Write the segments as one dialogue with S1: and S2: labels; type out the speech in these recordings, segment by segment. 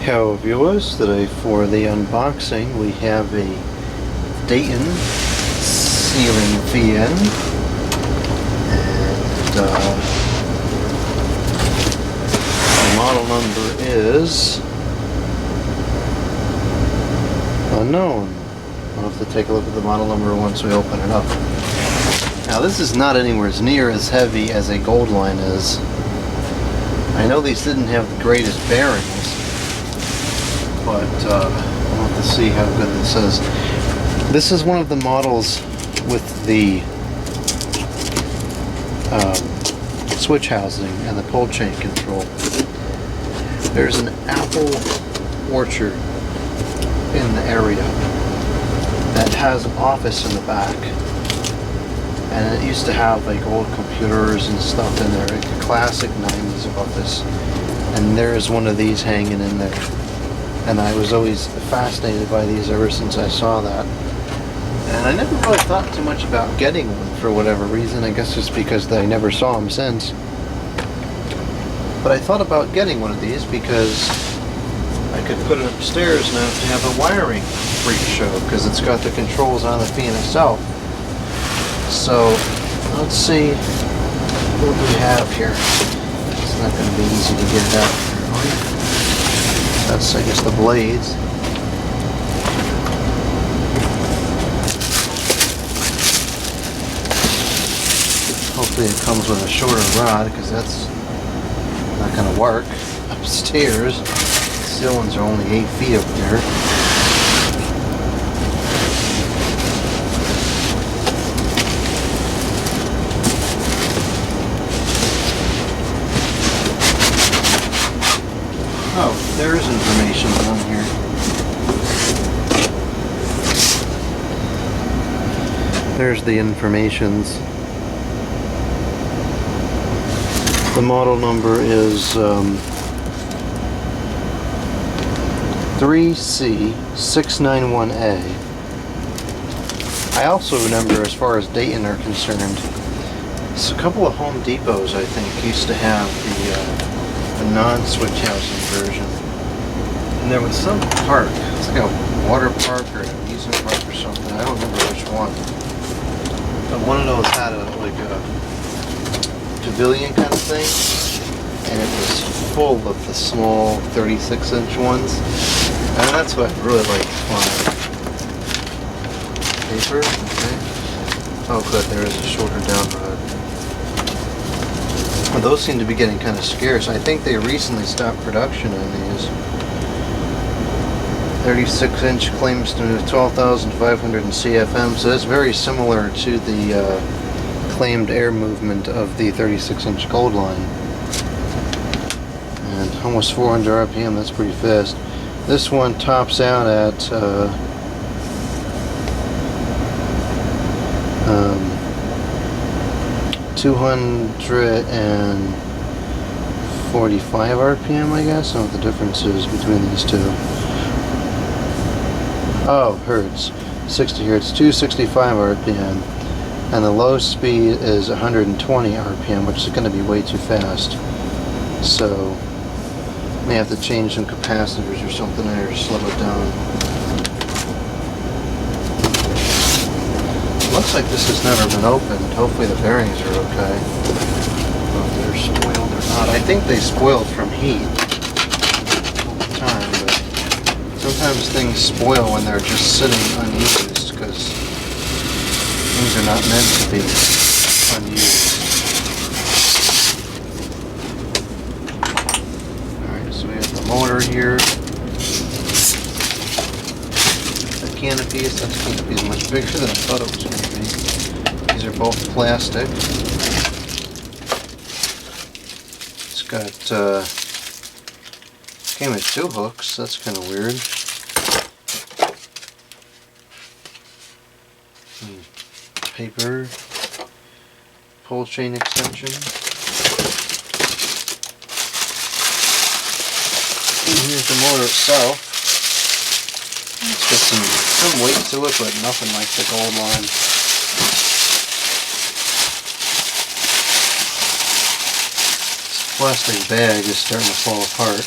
S1: Hello viewers, today for the unboxing we have a Dayton ceiling fan, and the model number is unknown. We'll have to take a look at the model number once we open it up. Now this is not anywhere near as heavy as a gold line is. I know these didn't have the greatest bearings, but we'll have to see how good this is. This is one of the models with the switch housing and the pull chain control. There's an apple orchard in the area that has an office in the back, and it used to have like old computers and stuff in there, like a classic 90s office, and there's one of these hanging in there. And I was always fascinated by these ever since I saw that. And I never really thought too much about getting one for whatever reason. I guess just because I never saw them since. But I thought about getting one of these because I could put it upstairs now to have a wiring freak show, because it's got the controls on the fan itself. So let's see what we have here. It's not going to be easy to get it out here. That's, I guess, the blades. Hopefully it comes with a shorter rod, because that's not going to work upstairs. The ceilings are only 8 feet up there. Oh, there is information on here. There's the informations. The model number is 3C691A. I also remember, as far as Dayton are concerned, a couple of Home Depots, I think, used to have the non-switch housing version, and there was some park, it's like a water park or an amusement park or something, I don't remember which one, but one of those had like a pavilion kind of thing, and it was full of the small 36-inch ones, and that's what I really like to find. Paper, okay. Oh good, there is a shorter down rod. Well, those seem to be getting kind of scarce. I think they recently stopped production on these. 36-inch claims to 12,500 CFM, so that's very similar to the claimed air movement of the 36-inch gold line. And almost 400 RPM, that's pretty fast. This one tops out at 245 RPM, I guess. I don't know what the difference is between these two. Oh, hertz. 60 hertz, 265 RPM. And the low speed is 120 RPM, which is going to be way too fast. So, may have to change some capacitors or something there to slow it down. Looks like this has never been opened. Hopefully the bearings are okay. If they're spoiled or not. I think they spoiled from heat over time, but sometimes things spoil when they're just sitting unused, because things are not meant to be unused. Alright, so we have the motor here. Canopies. That canopy is much bigger than I thought it was going to be. These are both plastic. It's got came with 2 hooks. That's kind of weird. Paper, pull chain extension. And here's the motor itself. It's got some weight to it, but nothing like the gold line. This plastic bag is starting to fall apart.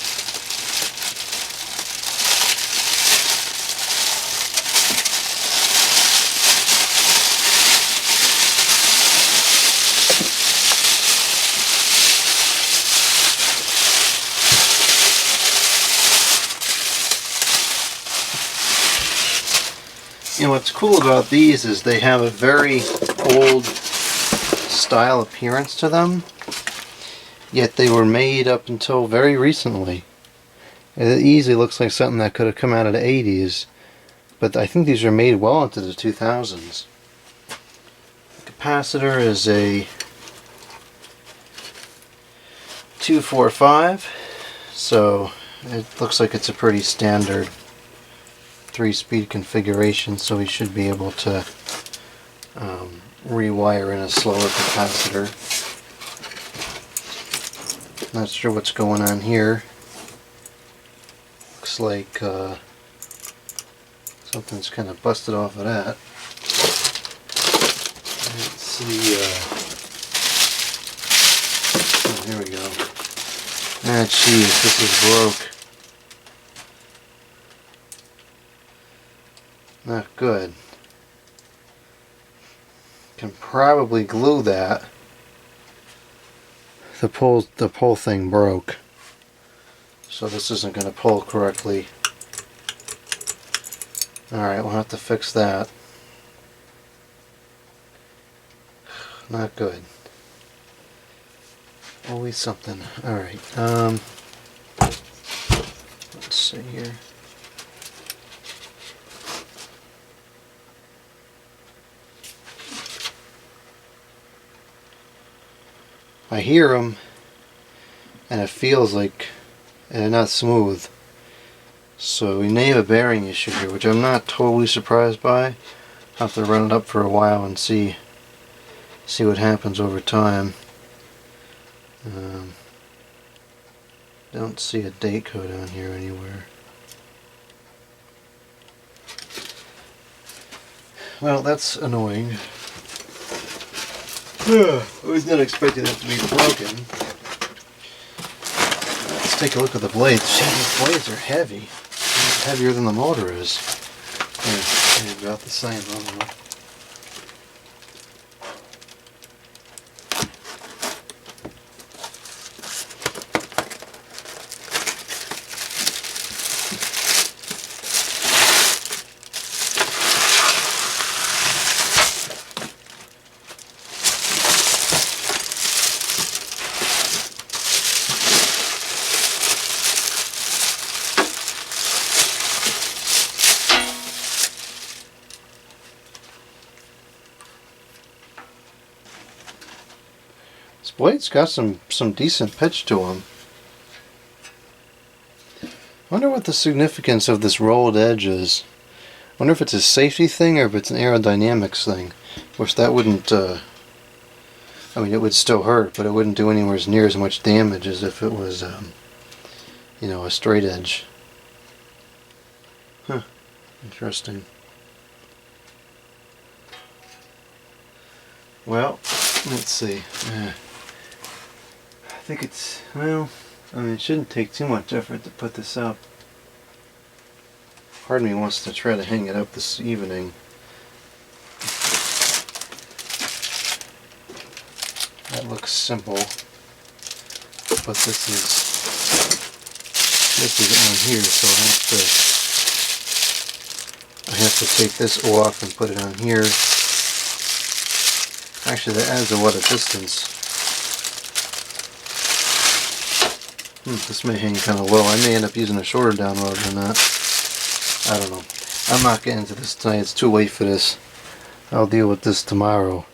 S1: You know, what's cool about these is they have a very old style appearance to them, yet they were made up until very recently. It easily looks like something that could have come out of the 80s, but I think these are made well into the 2000s. The capacitor is a 245, so it looks like it's a pretty standard 3-speed configuration, so we should be able to rewire in a slower capacitor. Not sure what's going on here. Looks like something's kind of busted off of that. Let's see. Oh, here we go. Ah, jeez, this is broke. Not good. Can probably glue that. The pull thing broke, so this isn't going to pull correctly. Alright, we'll have to fix that. Not good. Always something. Alright, let's see here. I hear them, and it feels like they're not smooth. So we may have a bearing issue here, which I'm not totally surprised by. I'll have to run it up for a while and see what happens over time. Don't see a date code on here anywhere. Well, that's annoying. I was not expecting that to be broken. Let's take a look at the blades. Shit, these blades are heavy. Heavier than the motor is. Yeah, about the same. I don't know. This blade's got some decent pitch to them. I wonder what the significance of this rolled edge is. I wonder if it's a safety thing or if it's an aerodynamics thing. Which that wouldn't, I mean, it would still hurt, but it wouldn't do anywhere near as much damage as if it was, you know, a straight edge. Huh. Interesting. Well, let's see. I think it's, well, I mean, it shouldn't take too much effort to put this up. Part of me wants to try to hang it up this evening. That looks simple, but this is on here, so I have to take this off and put it on here. Actually, that adds a distance. This may hang kind of low. I may end up using a shorter down rod than that. I don't know. I'm not getting into this tonight. It's too late for this. I'll deal with this tomorrow.